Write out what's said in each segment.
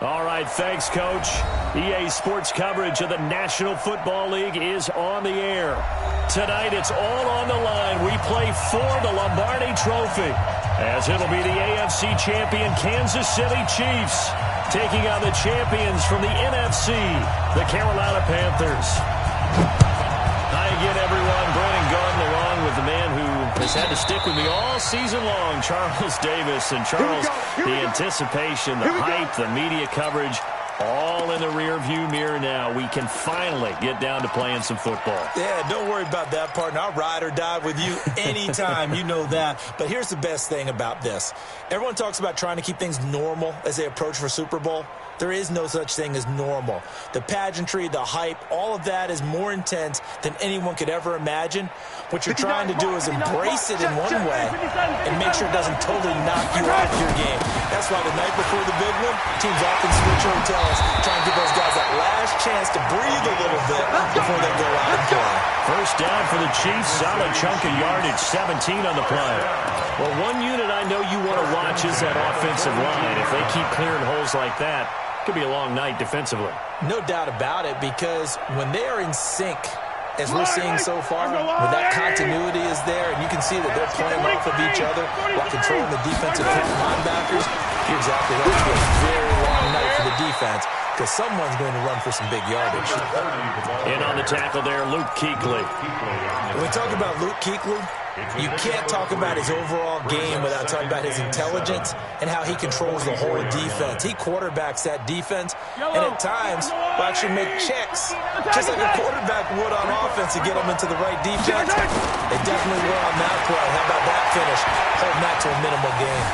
All right, thanks, Coach. EA Sports coverage of the National Football League is on the air. Tonight, it's all on the line. We play for the Lombardi Trophy, as it'll be the AFC champion Kansas City Chiefs taking on the champions from the NFC, the Carolina Panthers. Hi again, everyone. Brandon Garden along with the man who has had to stick with me all season long, Charles Davis. And Charles, the anticipation, the hype, the media coverage, all in the rear-view mirror now. We can finally get down to playing some football. Yeah, don't worry about that, partner. I'll ride or die with you anytime. You know that. But here's the best thing about this. Everyone talks about trying to keep things normal as they approach for Super Bowl. There is no such thing as normal. The pageantry, the hype, all of that is more intense than anyone could ever imagine. What you're trying to do is embrace it in one way and make sure it doesn't totally knock you off your game. That's why the night before the big one, teams often switch hotels, try and give those guys that last chance to breathe a little bit before they go out and play. First down for the Chiefs, solid chunk of yardage, 17 on the play. Well, one unit I know you want to watch is that offensive line. If they keep clearing holes like that, it could be a long night defensively. No doubt about it, because when they are in sync, as we're seeing so far, when that continuity is there, and you can see that they're playing off of each other while controlling the defensive front linebackers, you're exactly right. It's a very long night for the defense, because someone's going to run for some big yardage. In on the tackle there, Luke Kuechly. When we talk about Luke Kuechly, you can't talk about his overall game without talking about his intelligence and how he controls the whole defense. He quarterbacks that defense, and at times will actually make checks, just like a quarterback would on offense to get them into the right defense. They definitely were on that play. How about that finish? Holding that to a minimal gain.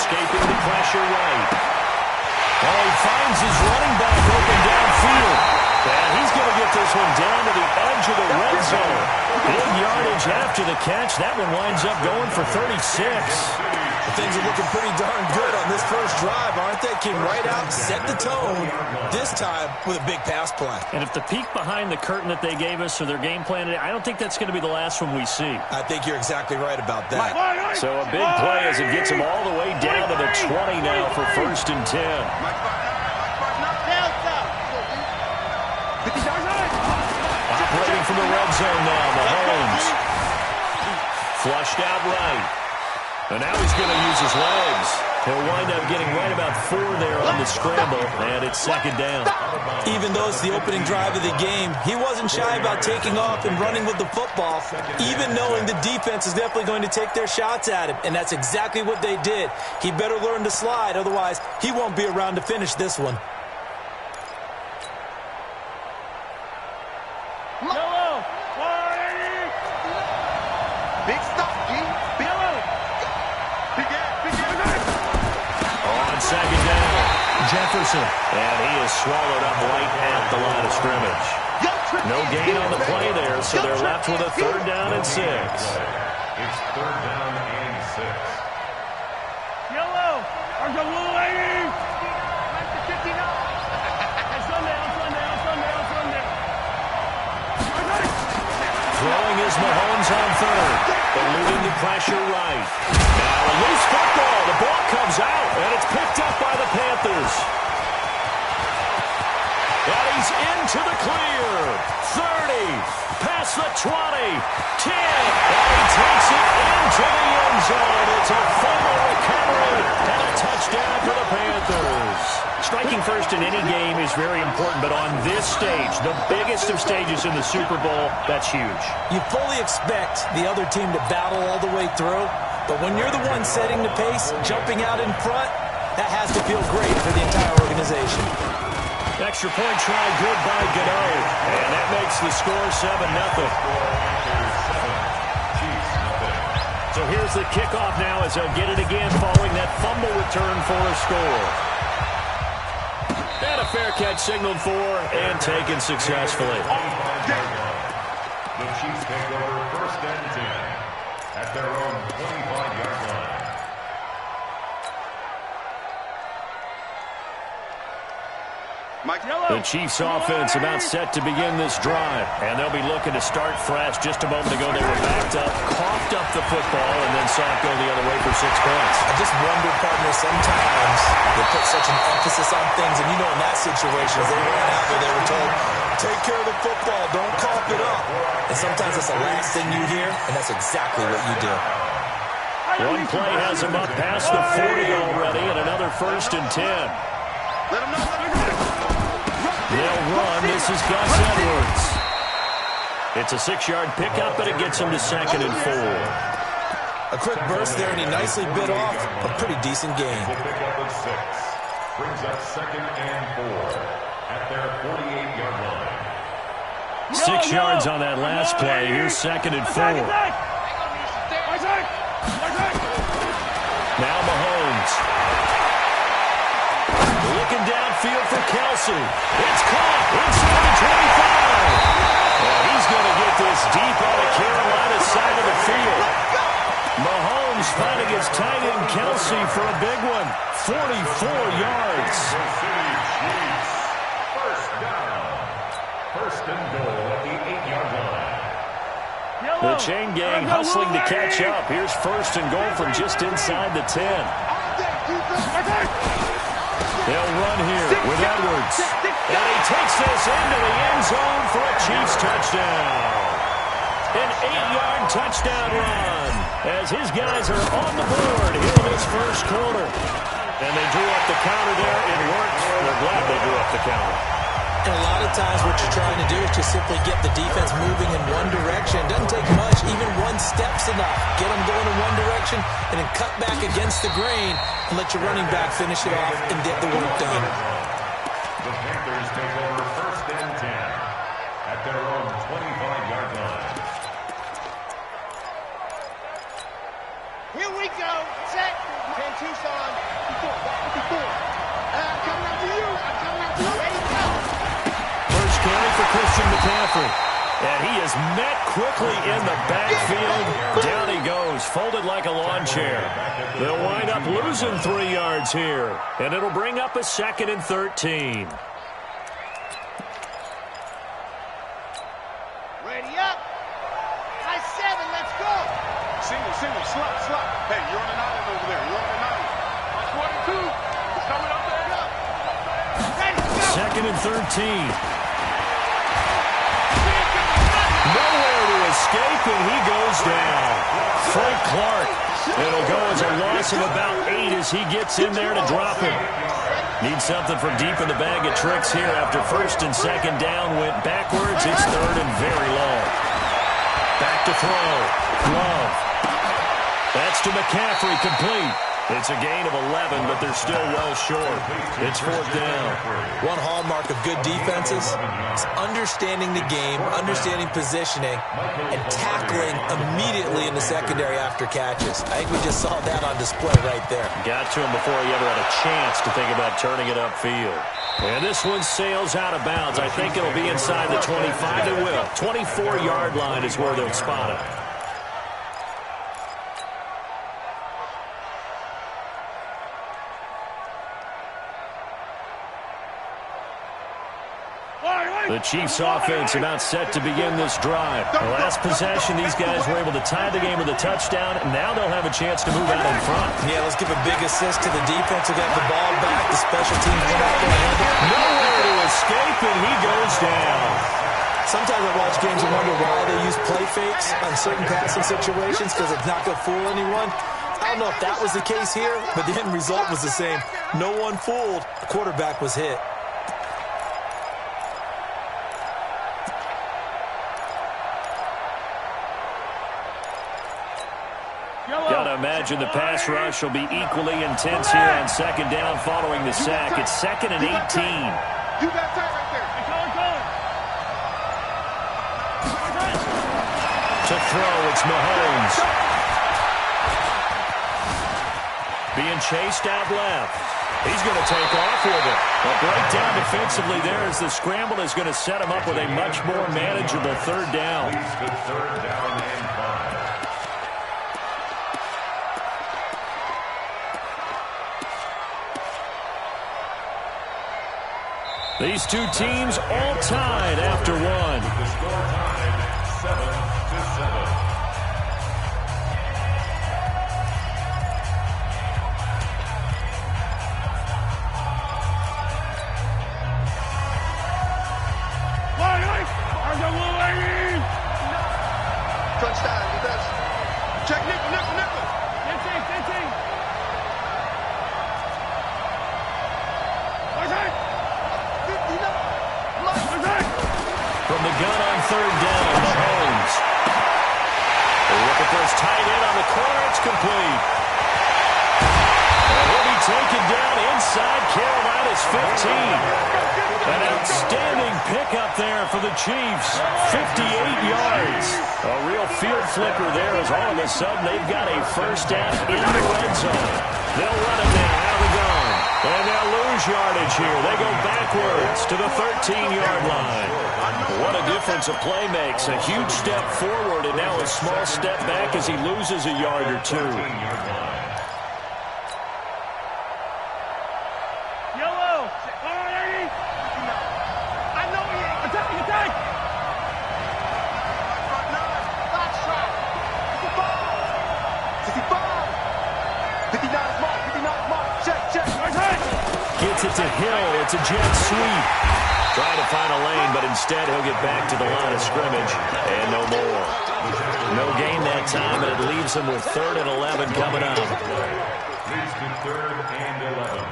Escaping the pressure right. Oh, he finds his running back open downfield. And he's going to get this one down to the edge of the red zone. Big yardage after the catch. That one winds up going for 36. Things are looking pretty darn good on this first drive, aren't they? Came right out, set the tone, this time with a big pass play. And if the peek behind the curtain that they gave us or their game plan today, I don't think that's going to be the last one we see. I think you're exactly right about that. So a big play as it gets them all the way down to the 20 now for 1st and 10. Operating from the red zone now, Mahomes. Flushed out right. And now he's going to use his legs. He'll wind up getting right about 4 there on the scramble, and it's 2nd down. Even though it's the opening drive of the game, he wasn't shy about taking off and running with the football, even knowing the defense is definitely going to take their shots at him, and that's exactly what they did. He better learn to slide, otherwise he won't be around to finish this one. Big stuff, G. Big On 2nd down, Jefferson. And he is swallowed up right at the line of scrimmage. No gain on the play there, so they're left with a 3rd down and 6. It's 3rd down and 6. Yellow. There's a blue lady. Throwing is Mahomes on 3rd, eluding the pressure right. Now a loose football. The ball comes out, and it's picked up by the Panthers. And he's into the clear. 30, past the 20, 10. And he takes it into the end zone. It's a fumble recovery and a touchdown for the Panthers. Striking first in any game is very important, but on this stage, the biggest of stages in the Super Bowl, that's huge. You fully expect the other team to battle all the way through, but when you're the one setting the pace, jumping out in front, that has to feel great for the entire organization. Extra point try, good by Gano, and that makes the score 7-0. So here's the kickoff now as they'll get it again following that fumble return for a score. And a fair catch signaled for and taken successfully. The Chiefs take over 1st and 10 at their own 25-yard line. The Chiefs offense about set to begin this drive. And they'll be looking to start fresh. Just a moment ago, they were backed up, coughed up the football, and then saw it go the other way for 6 points. I just wonder, partner, sometimes they put such an emphasis on things. And, in that situation, as they ran out there, they were told, take care of the football, don't cough it up. And sometimes that's the last thing you hear, and that's exactly what you do. One play has them up past the 40 already, and another 1st and 10. They'll run. This is Gus Edwards. It's a 6-yard pickup, but it gets him to 2nd and 4. A quick burst there, and he nicely bit off a pretty decent gain. The pickup of 6 brings up 2nd and 4 at their 48-yard line. 6 yards on that last play. Here's 2nd and 4. Now Mahomes. Looking downfield for Kelsey. It's caught inside the 25. And he's going to get this deep out of Carolina's side of the field. Mahomes finding his tight end Kelsey for a big one. 44 yards. First down. 1st and goal at the 8-yard line. The chain gang hustling to catch up. Here's 1st and goal from just inside the 10. They'll run here with Edwards. And he takes this into the end zone for a Chiefs touchdown. An 8-yard touchdown run as his guys are on the board here in this 1st quarter. And they drew up the counter there. It worked. We're glad they drew up the counter. And a lot of times what you're trying to do is just simply get the defense moving in one direction. It doesn't take much. Even one step's enough. Get them going in one direction and then cut back against the grain and let your running back finish it off and get the work done. The Panthers take over 1st and 10 at their own 25-yard line. Here we go. Set. 10 Tucson. I'm coming up to you. I'm coming up to you. Ready, go. First carry for Christian McCaffrey. And he is met quickly in the backfield. Down he goes, folded like a lawn chair. They'll wind up losing 3 yards here. And it'll bring up a 2nd and 13. Ready up. High 7. Let's go. Single, slot. Hey, you're on an island over there. You're on an island. Watch 1 and 2. It's coming up there. Ready, go. 2nd and 13. Nowhere to escape, and he goes down. Frank Clark. It'll go as a loss of about 8 as he gets in there to drop him. Needs something from deep in the bag of tricks here after 1st and 2nd down went backwards. It's 3rd and very long. Back to throw. Love. That's to McCaffrey, complete. It's a gain of 11, but they're still well short. It's 4th down. One hallmark of good defenses is understanding the game, understanding positioning, and tackling immediately in the secondary after catches. I think we just saw that on display right there. Got to him before he ever had a chance to think about turning it upfield. And this one sails out of bounds. I think it'll be inside the 25. It will. 24-yard line is where they'll spot it. The Chiefs offense about set to begin this drive. The last possession, these guys were able to tie the game with a touchdown, and now they'll have a chance to move out in front. Yeah, let's give a big assist to the defense who got the ball back. The special teams went out there. Nowhere to escape, and he goes down. Sometimes I watch games and wonder why they use play fakes on certain passing situations because it's not going to fool anyone. I don't know if that was the case here, but the end result was the same. No one fooled. The quarterback was hit. Gotta imagine the pass rush will be equally intense here on 2nd down following the sack. It's 2nd and 18. You got time right there. To throw, it's Mahomes. Being chased out left. He's going to take off with it. A breakdown defensively there as the scramble is going to set him up with a much more manageable 3rd down. Leads to 3rd down and 5. These two teams all tied after one. The score tied 7-7. Touchdown, defense. Check nickel. 15. From the gun on third down, Mahomes. They look at this tight end on the corner. It's complete. And he'll be taken down inside Carolina's 15. An outstanding pickup there for the Chiefs. 58 yards. A real field flipper there as all of a sudden they've got a first down in the red zone. They'll run it now out of the gun. And they'll lose yardage here. They go backwards to the 13-yard line. What a difference a play makes. A huge step forward and now a small step back as he loses a yard or two. Gets it to Hill. It's a jet sweep. Trying to find a lane, but instead he'll get back to the line of scrimmage. And no more. No gain that time, and it leaves him with 3rd and 11 coming up. Leads to 3rd and 11.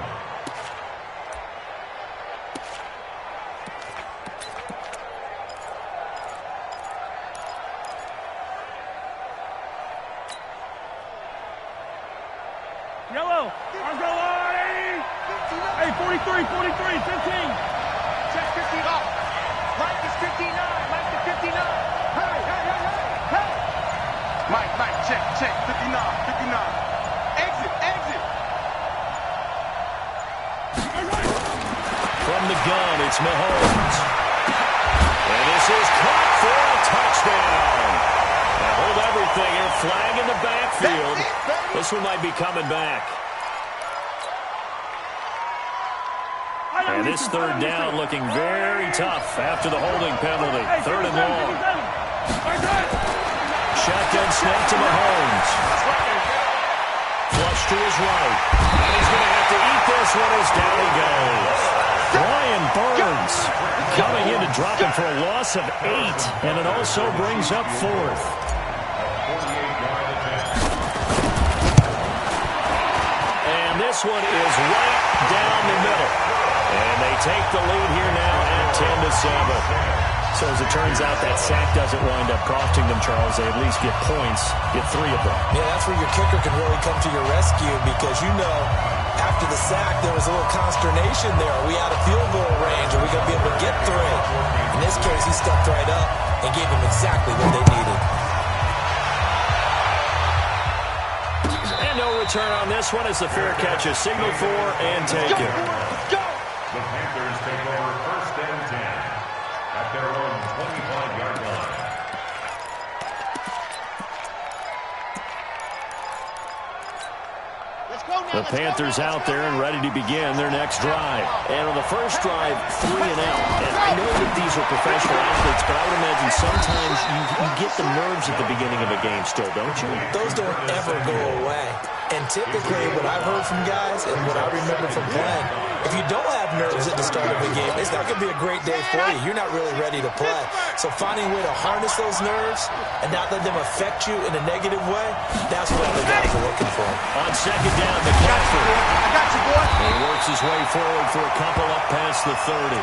Yellow. Arms go wide. 43, 15. Check 50 up. Mike is 59. Mike is 59. Hey. Mike, check. 59. Exit. From the gun, it's Mahomes. And this is caught for a touchdown. Now hold everything here. Flag in the backfield. This one might be coming back. And this 3rd down looking very tough after the holding penalty. 3rd and long. Shotgun snap to Mahomes. Flush to his right. And he's going to have to eat this one as down he goes. Brian Burns coming in to drop him for a loss of 8. And it also brings up 4th. And this one is right down the middle. And they take the lead here now at 10-7. So as it turns out, that sack doesn't wind up costing them, Charles. They at least get points, get 3 of them. Yeah, that's where your kicker can really come to your rescue because, after the sack, there was a little consternation there. Are we out of field goal range? Are we going to be able to get 3? In this case, he stepped right up and gave them exactly what they needed. And no return on this one as the fair catch is signaled for and taken. The Panthers take over 1st and 10 at their own 25-yard line. The Panthers out there and ready to begin their next drive. And on the first drive, 3 and out. And I know that these are professional athletes, but I would imagine sometimes you get the nerves at the beginning of a game still, don't you? Those don't ever go away. And typically, what I've heard from guys and what I remember from playing, if you don't have nerves at the start of a game, it's not going to be a great day for you. You're not really ready to play. So finding a way to harness those nerves and not let them affect you in a negative way, that's what the guys are looking for. On 2nd down, McCaffrey. I got you, boy. And he works his way forward for a couple up past the 30.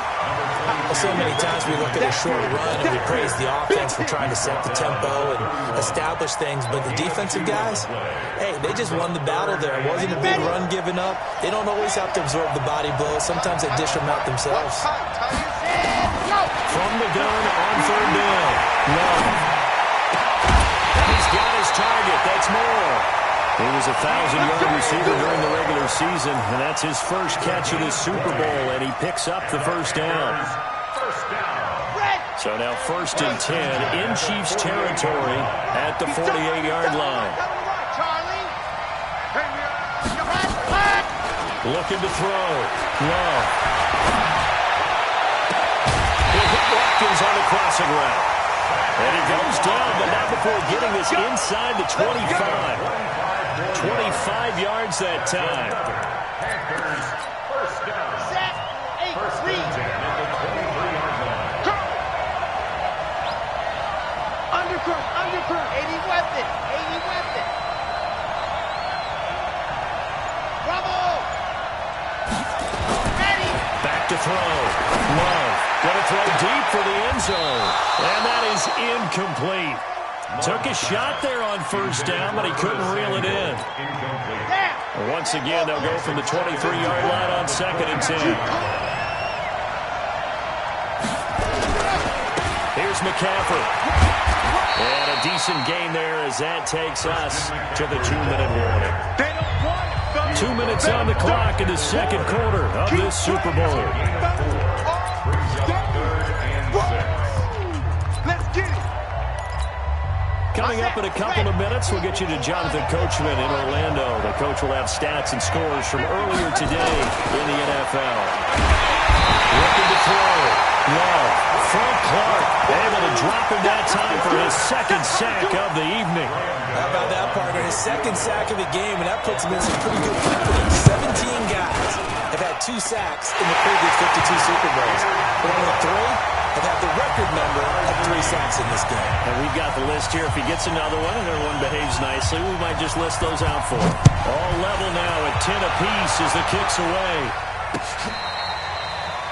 Well, so many times we look at a short run and we praise the offense for trying to set the tempo and establish things, but the defensive guys, hey, they just won the battle there. It wasn't a big run given up. They don't always have to absorb the body blows. Sometimes they dish them out themselves. From the gun on 3rd down. Love. He's got his target. That's more. He was a 1,000-yard receiver during the regular season, and that's his first catch of this Super Bowl, and he picks up the first down. So now 1st and 10 in Chiefs territory at the 48-yard line. Looking to throw. Love. Haskins on the crossing route. And he goes down, but not before getting this inside the 25. 25 yards that time. Panthers, first down. Set. 8. First Read. and 10 at the 23-yard line. Go! Undercut, undercut. 80 weapon. 80 weapon. Bravo. Ready. Back to throw. Love. Going to throw deep for the end zone. And that is incomplete. Took a shot there on first down, but he couldn't reel it in. Incomplete. Down. Once again, they'll go from the 23-yard line on 2nd and 10. Here's McCaffrey. And a decent gain there as that takes us to the 2-minute warning. They don't want it. 2 minutes on the clock in the second quarter of this Super Bowl. Brings up 3rd and 6. Let's get it. Coming up in a couple of minutes, we'll get you to Jonathan Coachman in Orlando. The coach will have stats and scores from earlier today in the NFL. Looking to throw. Love. Frank Clark able to drop him that time for his second sack of the evening. How about that, partner? His second sack of the game, and that puts him in some pretty good company. 17 guys have had 2 sacks in the previous 52 Super Bowls. But only 3 have had the record number of 3 sacks in this game. And we've got the list here. If he gets another one and everyone behaves nicely, we might just list those out for him. All level now at 10 apiece as the kick's away.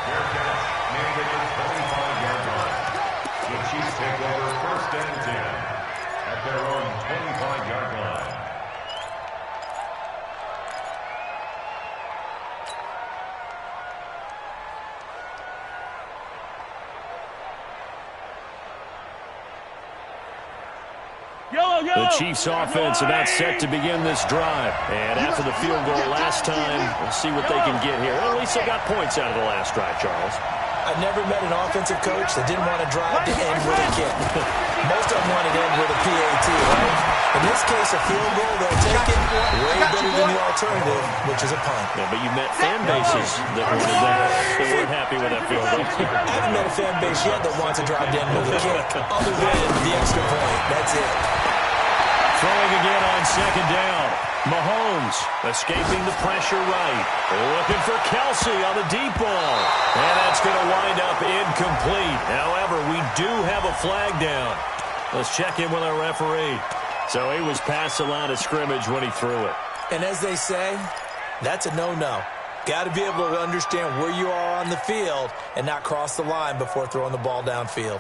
Fair catch, made at the 25-yard line. The Chiefs take over 1st and 10 at their own 25-yard line. Yellow, yellow. The Chiefs offense about set to begin this drive. And after the field goal last time, we'll see what they can get here. At least they got points out of the last drive, Charles. I've never met an offensive coach that didn't want to drive to end with a kick. Most of them wanted to end with a PAT, right? In this case, a field goal, they'll take it way better than the alternative, which is a punt. Yeah, but you met fan bases that wanted that. They weren't happy with that field goal. I haven't met a fan base yet that wants to drive to end with a kick, other than the extra point. That's it. Throwing again on 2nd down. Mahomes escaping the pressure right. Looking for Kelsey on the deep ball. And that's going to wind up incomplete. However, we do have a flag down. Let's check in with our referee. So he was past the line of scrimmage when he threw it. And as they say, that's a no-no. Got to be able to understand where you are on the field and not cross the line before throwing the ball downfield.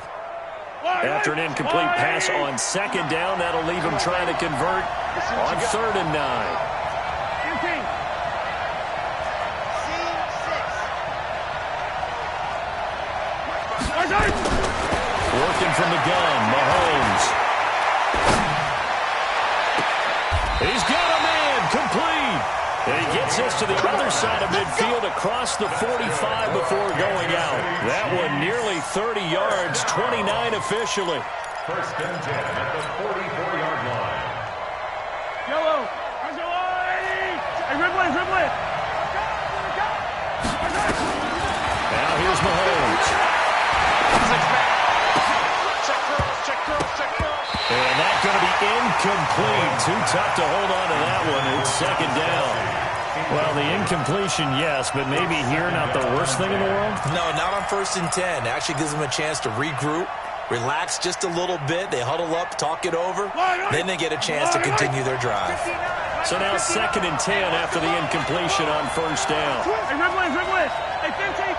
After an incomplete pass on 2nd down, that'll leave him trying to convert on 3rd and 9. Scene 6. Working from the gun, Mahomes. He's got a man, complete. And he gets us to the other side of midfield across the 45 before going out. That one nearly 30 yards, 29 officially. 1st and 10 at the 44-yard line. Yellow. Hey, dribble it, dribble it. Now here's Mahomes. And that's going to be incomplete. Too tough to hold on to that one. It's 2nd down. Well, the incompletion, yes, but maybe here not the worst thing in the world? No, not on 1st and 10. Actually gives them a chance to regroup, relax just a little bit. They huddle up, talk it over. Then they get a chance to continue their drive. So now 2nd and 10 after the incompletion on 1st down. Hey, dribble it, dribble it. Hey, 15.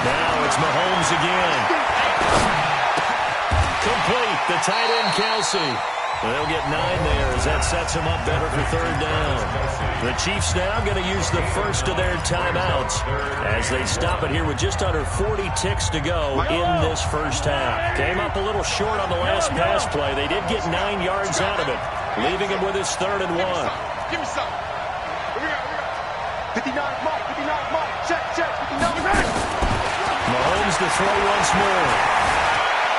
Now it's Mahomes again. Complete, the tight end Kelsey. They'll get 9 there as that sets him up better for 3rd down. The Chiefs now going to use the first of their timeouts as they stop it here with just under 40 ticks to go in this first half. Came up a little short on the last pass play. They did get 9 yards out of it, leaving him with his 3rd and 1. Give me some. Here we go. 59 Mike. Check. 59 Mike. Mahomes to throw once more.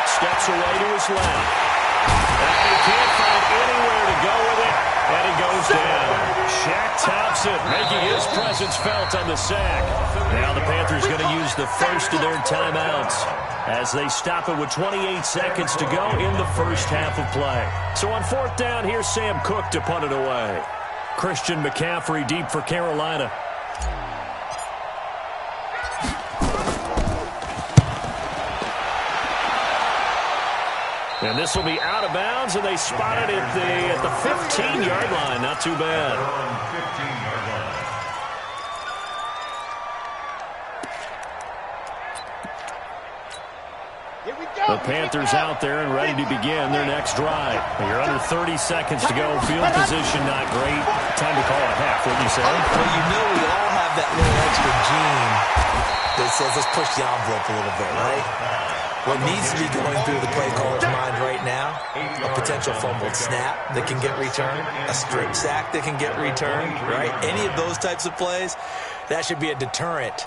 Steps away to his left. And he can't find anywhere to go with it. And he goes down. Shaq Thompson making his presence felt on the sack. Now the Panthers going to use the first of their timeouts as they stop it with 28 seconds to go in the first half of play. So on fourth down, here's Sam Cook to punt it away. Christian McCaffrey deep for Carolina. And this will be out of bounds, and they spot it at the 15-yard line. Not too bad. Here we go. The Panthers out there and ready to begin their next drive. You're under 30 seconds to go. Field position not great. Time to call it a half, wouldn't you say? Well, you know we all have that little extra gene that says let's push the envelope a little bit, right? What needs to be going through the play caller's mind right now, a potential fumbled snap that can get returned, a strip sack that can get returned, right? Any of those types of plays, that should be a deterrent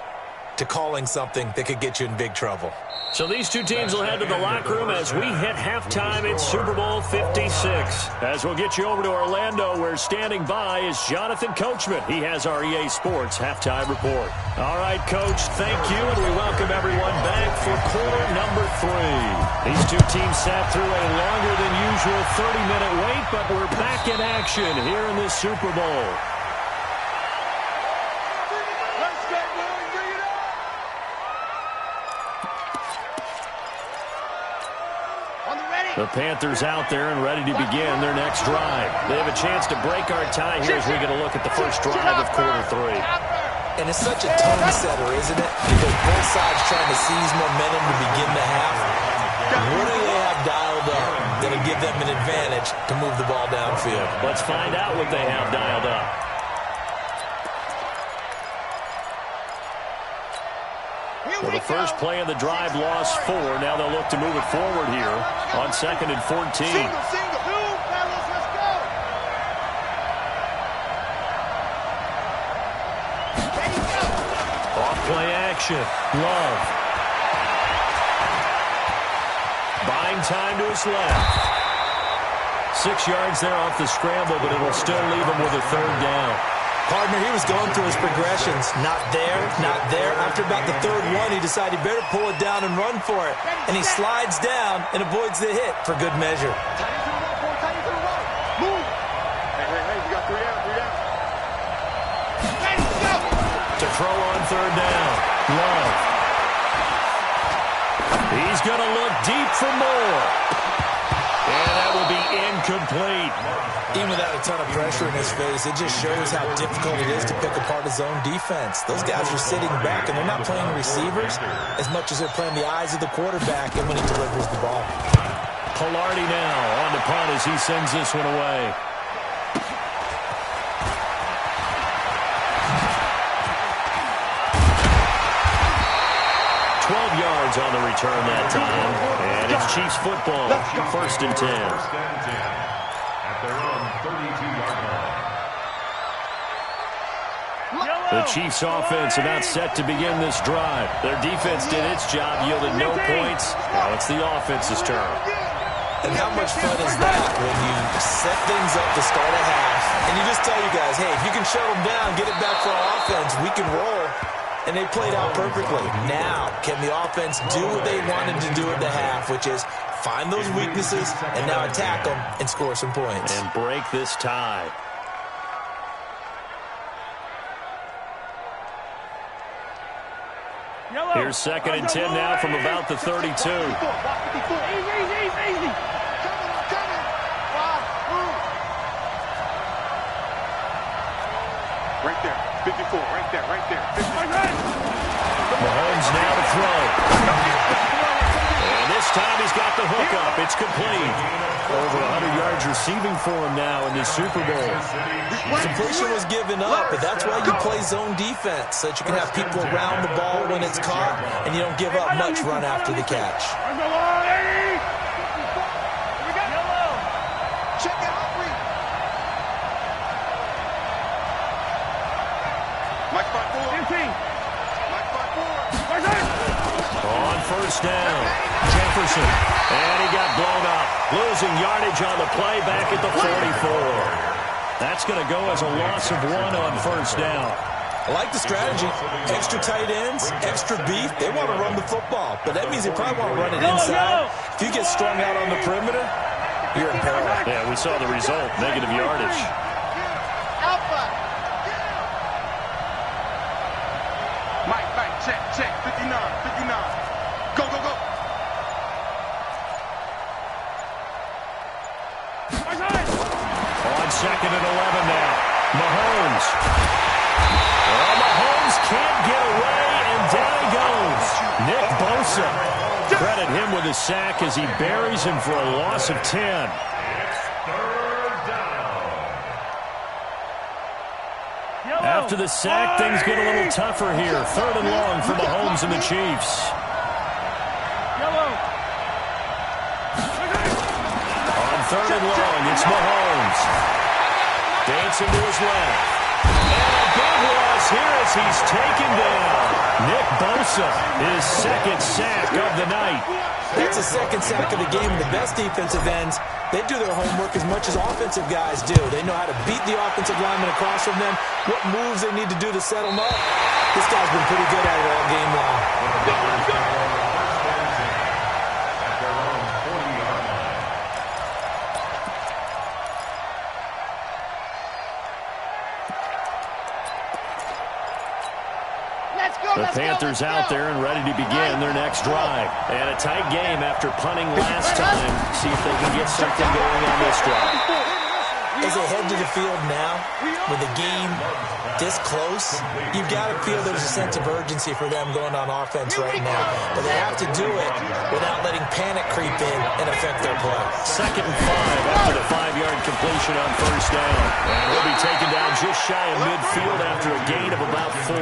to calling something that could get you in big trouble. So these two teams will head to the locker room as we hit halftime in Super Bowl 56. As we'll get you over to Orlando, where standing by is Jonathan Coachman. He has our EA Sports halftime report. All right, Coach, thank you, and we welcome everyone back for quarter number 3. These two teams sat through a longer than usual 30-minute wait, but we're back in action here in this Super Bowl. The Panthers out there and ready to begin their next drive. They have a chance to break our tie here as we get a look at the first drive of quarter 3. And it's such a tone setter, isn't it? Because both sides trying to seize momentum to begin the half. What do they have dialed up that'll give them an advantage to move the ball downfield? Let's find out what they have dialed up. Well, the first play of the drive lost 4. Now they'll look to move it forward here on 2nd and 14. Single. Fellas, let's go. Ready, go. Off play action. Love. Buying time to his left. 6 yards there off the scramble, but it'll still leave him with a third down. Partner, he was going through his progressions. Not there, not there. After about the third one, he decided he better pull it down and run for it. And he slides down and avoids the hit for good measure. Move. Hey, we got 3 down. Ready, go. To throw on third down. Love. He's going to look deep for more. And that will be incomplete. Even without a ton of pressure in his face, it just shows how difficult it is to pick apart his own defense. Those guys are sitting back, and they're not playing receivers as much as they're playing the eyes of the quarterback and when he delivers the ball. Pilardi now on the punt as he sends this one away. Yards on the return that time. And it's Chiefs football. 1st and 10. At their own 32-yard line. The Chiefs offense about set to begin this drive. Their defense did its job, yielded no points. Now it's the offense's turn. And how much fun is that when you set things up to start a half and you just tell you guys, hey, if you can shut them down, get it back for our offense, we can roll. And they played out perfectly. Now, can the offense do what they wanted to do at the half, which is find those weaknesses and now attack them and score some points. And break this tie. Here's 2nd and 10 now from about the 32. Easy. Right there. 54, right there. Mahomes now to throw. And this time he's got the hook up. It's complete. Over 100 yards receiving for him now in this Super Bowl. Completion was given up, but that's why you play zone defense, so that you can have people around the ball when it's caught, and you don't give up much run after the catch. Check it out. Mike 5-4. On 1st down, Jefferson. And he got blown up. Losing yardage on the play back at the 44. That's going to go as a loss of 1 on first down. I like the strategy. Extra tight ends, extra beef. They want to run the football, but that means they probably want to run it inside. If you get strung out on the perimeter, you're in peril. Yeah, we saw the result, negative yardage. Alpha. Mike, check. 59. Go. On second and 11 now. Mahomes. Well, Mahomes can't get away, and down he goes. Nick Bosa. Credit him with a sack as he buries him for a loss of 10. After the sack, things get a little tougher here. 3rd and long for Mahomes and the Chiefs. On 3rd and long, it's Mahomes. Dancing to his left. And a big loss here as he's taken down. Nick Bosa, his 2nd sack of the night. That's a 2nd sack of the game. The best defensive ends, they do their homework as much as offensive guys do. They know how to beat the offensive lineman across from them, what moves they need to do to set them up. This guy's been pretty good at it all game long. The Panthers out there and ready to begin their next drive. And a tight game after punting last time. See if they can get something going on this drive. As they head to the field now, with the game this close, you've got to feel there's a sense of urgency for them going on offense right now. But they have to do it without letting panic creep in and affect their play. 2nd and 5 after the 5-yard completion on first down. And he'll be taken down just shy of midfield after a gain of about 4.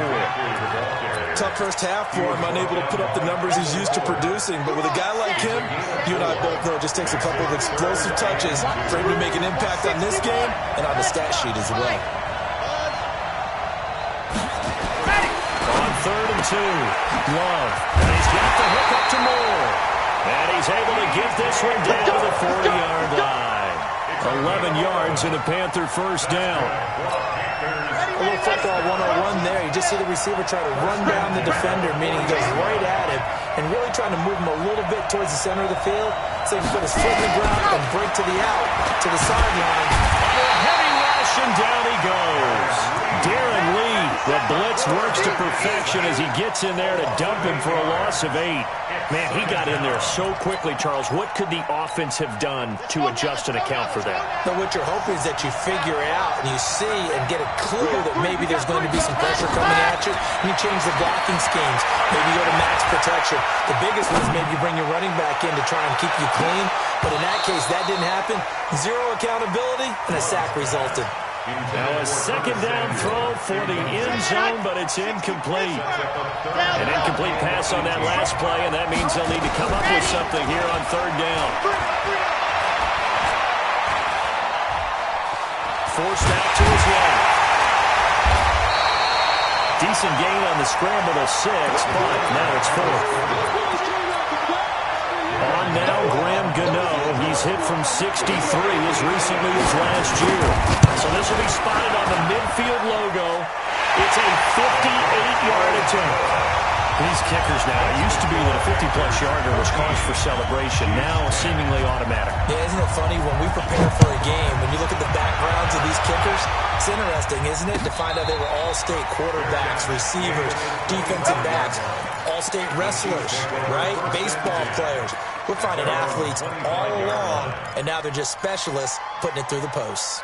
Tough first half for him, unable to put up the numbers he's used to producing. But with a guy like him, you and I both know it just takes a couple of explosive touches for him to make an impact on this game and on the stat sheet as well. On 3rd and 2, Love. And he's got the hook up to Moore. And he's able to get this one down to the 40-yard line. 11 yards and a Panther first down. A little football 101 there. You just see the receiver try to run down the defender, meaning he goes right at him and really trying to move him a little bit towards the center of the field so he can put his foot in the ground and break to the out, to the sideline. Under a heavy rush, and down he goes. Darren Lee, the blitz works to perfection as he gets in there to dump him for a loss of 8. Man, he got in there so quickly, Charles. What could the offense have done to adjust and account for that? But what you're hoping is that you figure out and you see and get a clue that maybe there's going to be some pressure coming at you, and you change the blocking schemes. Maybe you go to max protection. The biggest one is maybe you bring your running back in to try and keep you clean. But in that case, that didn't happen. 0 accountability, and a sack resulted. Now a 2nd down throw for the end zone, but it's incomplete. An incomplete pass on that last play, and that means they'll need to come up with something here on 3rd down. Forced out to his left. Decent gain on the scramble to 6, but now it's 4th. On now, Graham Gano. He's hit from 63 as recently as last year. So this will be spotted on the midfield logo. It's a 58-yard attempt. These kickers now, it used to be that a 50-plus yarder was cause for celebration. Now seemingly automatic. Yeah, isn't it funny when we prepare for a game, when you look at the backgrounds of these kickers, it's interesting, isn't it, to find out they were all-state quarterbacks, receivers, defensive backs, all-state wrestlers, right? Baseball players. We're finding athletes all along, and now they're just specialists putting it through the posts.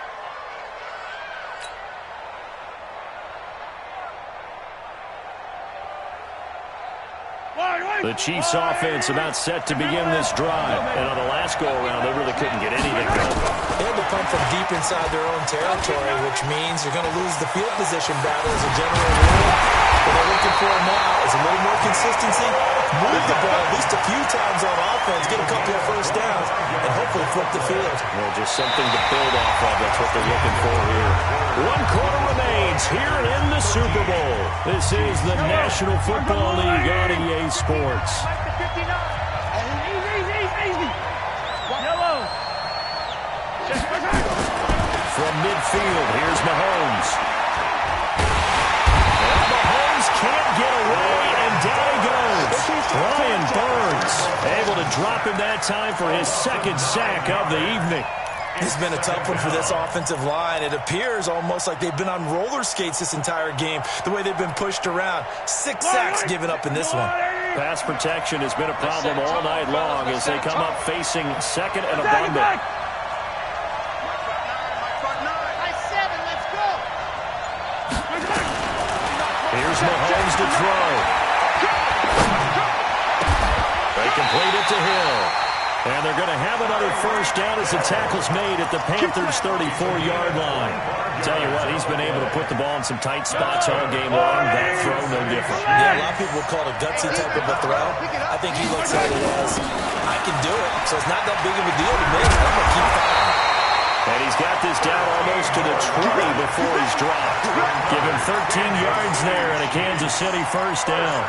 The Chiefs offense about set to begin this drive. And on the last go-around, they really couldn't get anything going. They had to punt from deep inside their own territory, which means you're going to lose the field position battle as a general rule. What they're looking for now is a little more consistency, move the ball at least a few times on offense, get a couple of first downs, and hopefully flip the field. Well, just something to build off of. That's what they're looking for here. 1 quarter remains here in the Super Bowl. This is the National Football League on EA Sports. Yellow. From midfield. Here's Mahomes. And Mahomes can't get away, and down he goes. Brian Burns able to drop him that time for his second sack of the evening. It's been a tough one for this offensive line. It appears almost like they've been on roller skates this entire game, the way they've been pushed around. 6 sacks given up in this one. Pass protection has been a problem all night long as they come up facing second and abundant. Here's Mahomes to throw. They complete it to Hill. And they're going to have another first down as the tackle's made at the Panthers' 34-yard line. Tell you what, he's been able to put the ball in some tight spots all game long. That throw, no different. Yeah, a lot of people would call it a gutsy type of a throw. I think he looks at it as, I can do it, so it's not that big of a deal to me. I'm going to keep firing. And he's got this down almost to the 20 before he's dropped. Give him 13 yards there and a Kansas City first down.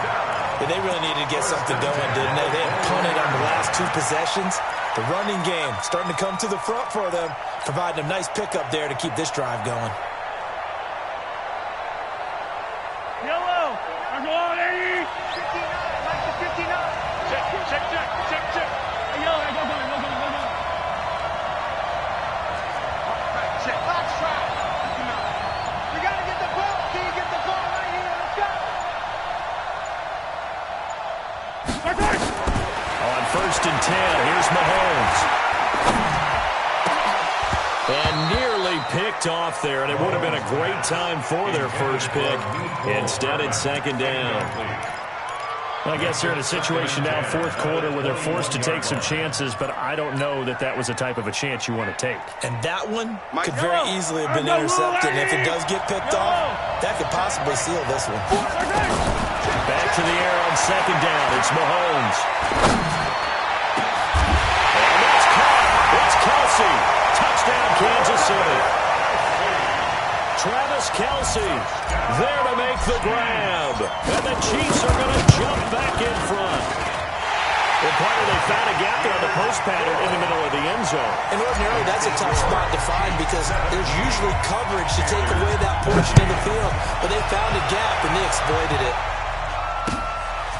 And they really needed to get something going, didn't they? They had punted on the last 2 possessions. The running game starting to come to the front for them, providing a nice pickup there to keep this drive going. Yellow. Go on, 80. 59. Like the 59. Check. Hey, yellow, go. Check. Box trap. We got to get the ball. Can you get the ball right here? Let's go. On first and 10, here's Mahomes. And nearly picked off there, and it would have been a great time for their first pick. Instead, it's second down. I guess they're in a situation now, fourth quarter, where they're forced to take some chances, but I don't know that that was the type of a chance you want to take. And that one could very easily have been intercepted. And if it does get picked off, that could possibly seal this one. Back to the air on second down. It's Mahomes. And that's caught. It's Kelsey. Touchdown, Kansas City. Travis Kelsey there to make the grab. And the Chiefs are going to jump back in front. And Carter, they found a gap there on the post pattern in the middle of the end zone. And ordinarily, that's a tough spot to find because there's usually coverage to take away that portion of the field. But they found a gap, and they exploited it.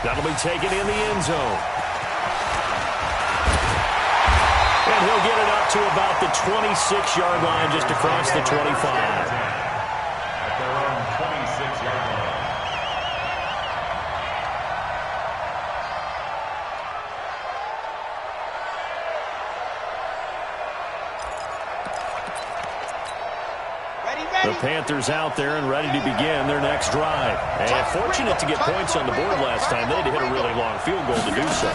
That'll be taken in the end zone. And he'll get it up to about the 26-yard line, just across the 25. At their own 26-yard line. The Panthers out there and ready to begin their next drive. And fortunate to get points on the board last time. They had to hit a really long field goal to do so.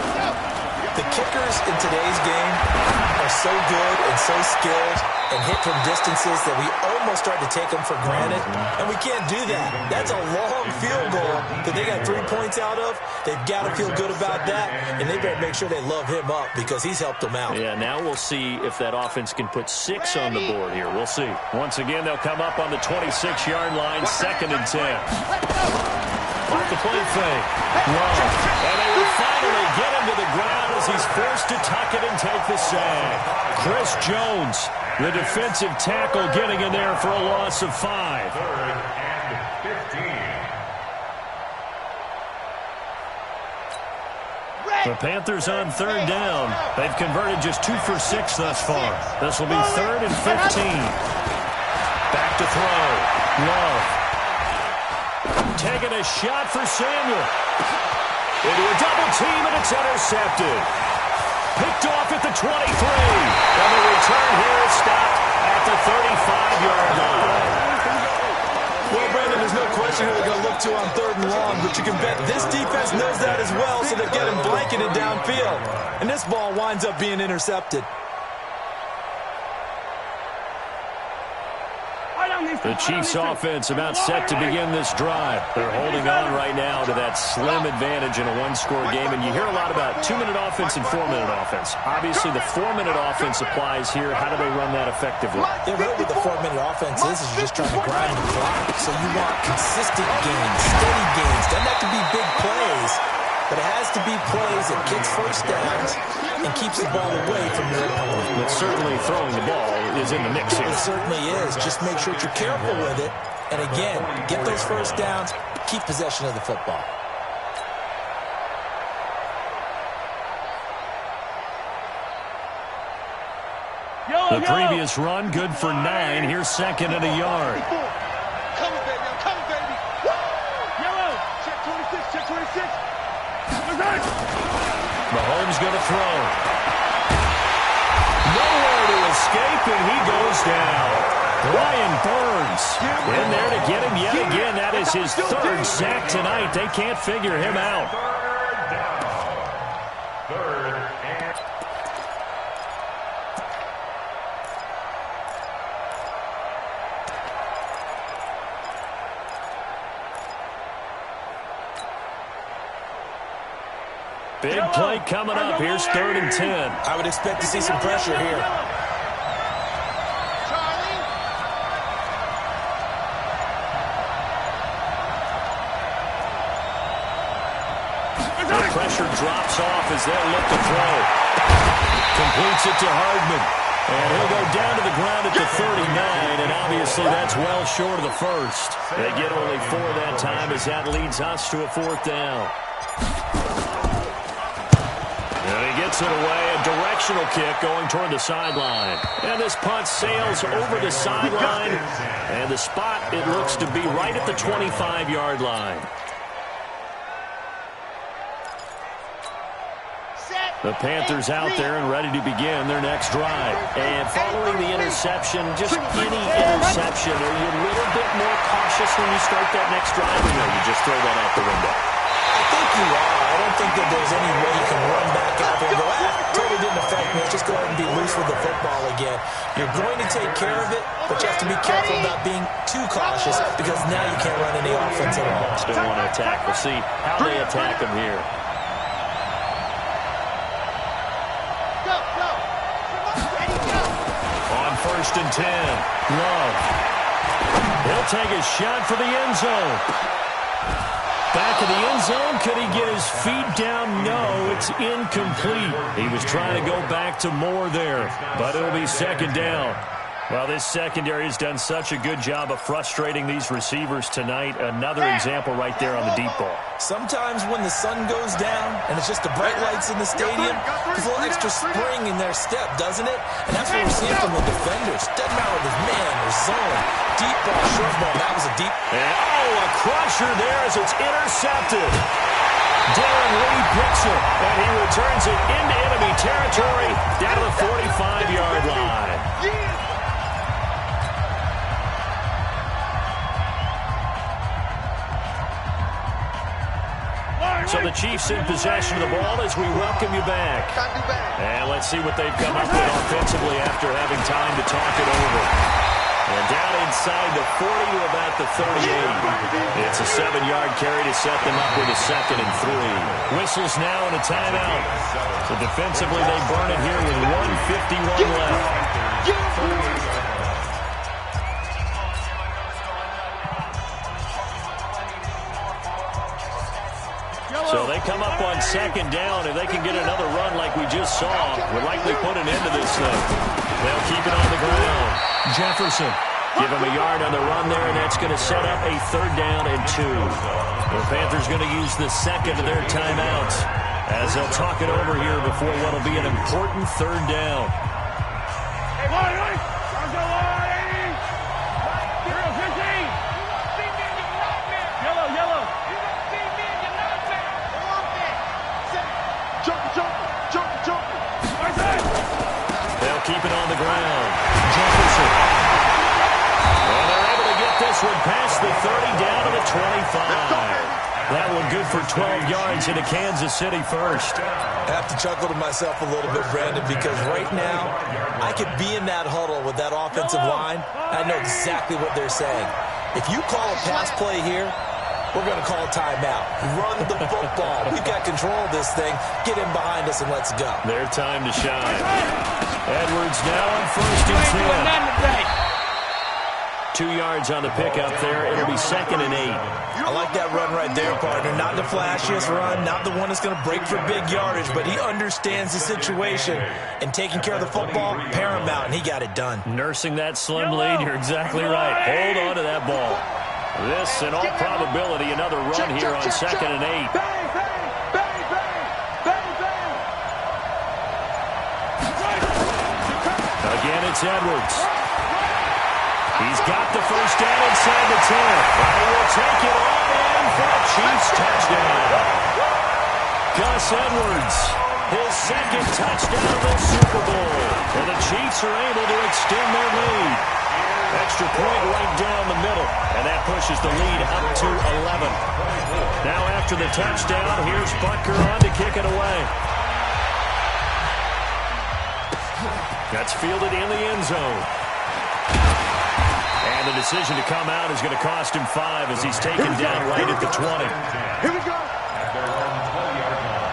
The kickers in today's game are so good and so skilled and hit from distances that we almost start to take them for granted. And we can't do that. That's a long field goal that they got 3 points out of. They've got to feel good about that. And they better make sure they love him up because he's helped them out. Yeah, now we'll see if that offense can put 6 on the board here. We'll see. Once again, they'll come up on the 26-yard line, second and 10. Off the play fake. Love. And they will finally get him to the ground as he's forced to tuck it and take the sack. Chris Jones, the defensive tackle, getting in there for a loss of 5. 3rd and 15. The Panthers on third down. They've converted just 2 for 6 thus far. This will be 3rd and 15. Back to throw. Love. Taking a shot for Samuel. Into a double team, and it's intercepted. Picked off at the 23. And the return here is stopped at the 35-yard line. Well, Brandon, there's no question who they're going to look to on 3rd and long, but you can bet this defense knows that as well, so they're getting blanketed downfield. And this ball winds up being intercepted. The Chiefs offense about set to begin this drive. They're holding on right now to that slim advantage in a one-score game. And you hear a lot about 2-minute offense and 4-minute offense. Obviously, the 4-minute offense applies here. How do they run that effectively? Yeah, really what the 4-minute offense is you're just trying to grind the clock. So you want consistent gains, steady gains. Doesn't have to be big plays, but it has to be plays that gets first downs and keeps the ball away from your opponent. But certainly throwing the ball is in the mix here. It certainly is. Just make sure that you're careful with it. And again, get those first downs, keep possession of the football. The previous run, good for 9. Here's second and a yard. Coming, baby. I'm coming, baby. Woo! Yellow. Check 26. Check 26. Mahomes going to throw. Nowhere to escape, and he goes down. Brian Burns in there to get him yet again. That is his third sack tonight. They can't figure him out. Third and Big play coming up. Here's 3rd and 10. I would expect to see some pressure here. Charlie. The pressure drops off as they'll look to throw. Completes it to Hardman. And he'll go down to the ground at the 39, and obviously that's well short of the first. They get only 4 that time as that leads us to a 4th down. And he gets it away, a directional kick going toward the sideline. And this punt sails over the sideline, and the spot, it looks to be right at the 25-yard line. The Panthers out there and ready to begin their next drive. And following the interception, just any interception, are you a little bit more cautious when you start that next drive, or no, you just throw that out the window? I think you are. I don't think that there's any way you can run back out there and go, totally didn't affect me. Let's just go ahead and be loose with the football again. You're going to take care of it, but you have to be careful about being too cautious because now you can't run any offense at all. Still want to attack. We'll see how they attack them here. On 1st and 10, Love. He'll take a shot for the end zone. Back of the end zone. Could he get his feet down? No, it's incomplete. He was trying to go back to Moore there, but it'll be 2nd down. Well, this secondary has done such a good job of frustrating these receivers tonight. Another example right there on the deep ball. Sometimes when the sun goes down and it's just the bright lights in the stadium, there's a little extra spring in their step, doesn't it? And that's what we're seeing from the defenders. Doesn't matter if it's man or zone. Deep ball, short ball. That was a deep. And, a crusher there as it's intercepted. Darren Lee picks it, and he returns it into enemy territory down to the 45-yard line. So the Chiefs in possession of the ball as we welcome you back. And let's see what they've come up with offensively after having time to talk it over. And down inside the 40 to about the 38. It's a 7-yard carry to set them up with a 2nd and 3. Whistles now and a timeout. So defensively they burn it here with 1:51 left. So they come up on 2nd down. If they can get another run like we just saw, would likely put an end to this thing. They'll keep it on the ground. Jefferson, give him a yard on the run there, and that's going to set up a 3rd down and 2. The Panthers going to use the 2nd of their timeouts as they'll talk it over here before what will be an important 3rd down. They'll keep it on the ground. Jefferson. Well, they're able to get this one past the 30 down to the 25. That one good for 12 yards into Kansas City first. I have to chuckle to myself a little bit, Brandon, because right now I could be in that huddle with that offensive line. I know exactly what they're saying. If you call a pass play here, we're going to call a timeout. Run the football. We've got control of this thing. Get in behind us and let's go. Their time to shine. Edwards now on 1st and 10. 2 yards on the pickup there. It'll be 2nd and 8. I like that run right there, partner. Not the flashiest run, not the one that's going to break for big yardage, but he understands the situation, and taking care of the football, paramount, and he got it done. Nursing that slim lead, you're exactly right. Hold on to that ball. This, in all probability, another run here on 2nd and 8. Again, it's Edwards. He's got the first down inside the 10. He will take it on in for a Chiefs touchdown. Gus Edwards, his 2nd touchdown of the Super Bowl. And the Chiefs are able to extend their lead. Extra point right down the middle. And that pushes the lead up to 11. Now after the touchdown, here's Butker on to kick it away. That's fielded in the end zone. And the decision to come out is going to cost him 5 as he's taken down right at the 20. Here we go. At their own 20-yard line.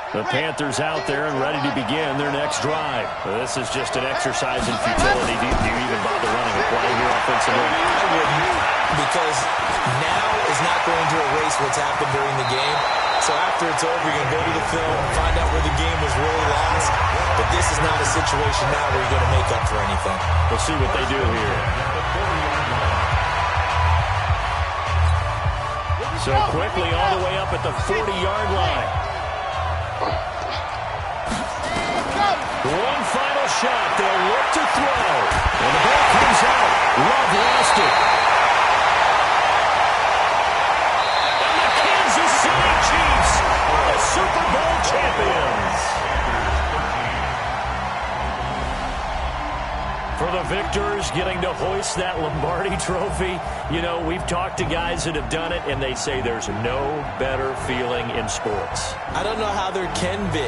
The Panthers out there and ready to begin their next drive. This is just an exercise in futility. Do you even bother running a play here offensively? I wouldn't, because now is not going to erase what's happened during the game. So after it's over, you're going to go to the film, find out where the game was really lost. But this is not a situation now where you're going to make up for anything. We'll see what they do here. So quickly all the way up at the 40-yard line. One final shot. They'll look to throw. And the ball comes out. Love lost it. And the Kansas City Chiefs are the Super Bowl champions. For the victors, getting to hoist that Lombardi trophy, you know, we've talked to guys that have done it, and they say there's no better feeling in sports. I don't know how there can be.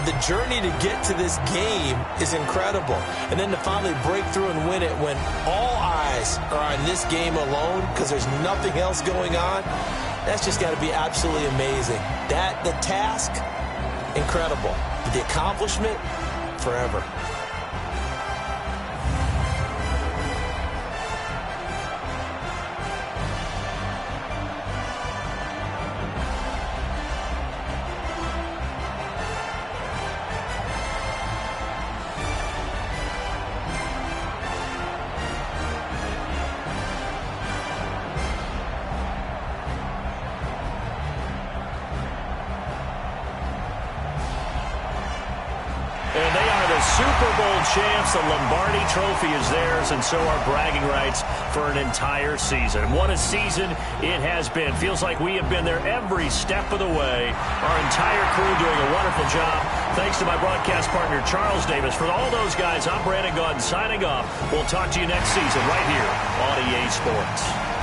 The journey to get to this game is incredible. And then to finally break through and win it when all eyes are on this game alone because there's nothing else going on, that's just got to be absolutely amazing. The task, incredible. But the accomplishment, forever. And they are the Super Bowl champs. The Lombardi trophy is theirs, and so are bragging rights for an entire season. What a season it has been. Feels like we have been there every step of the way. Our entire crew doing a wonderful job. Thanks to my broadcast partner, Charles Davis. For all those guys, I'm Brandon Gaudin signing off. We'll talk to you next season right here on EA Sports.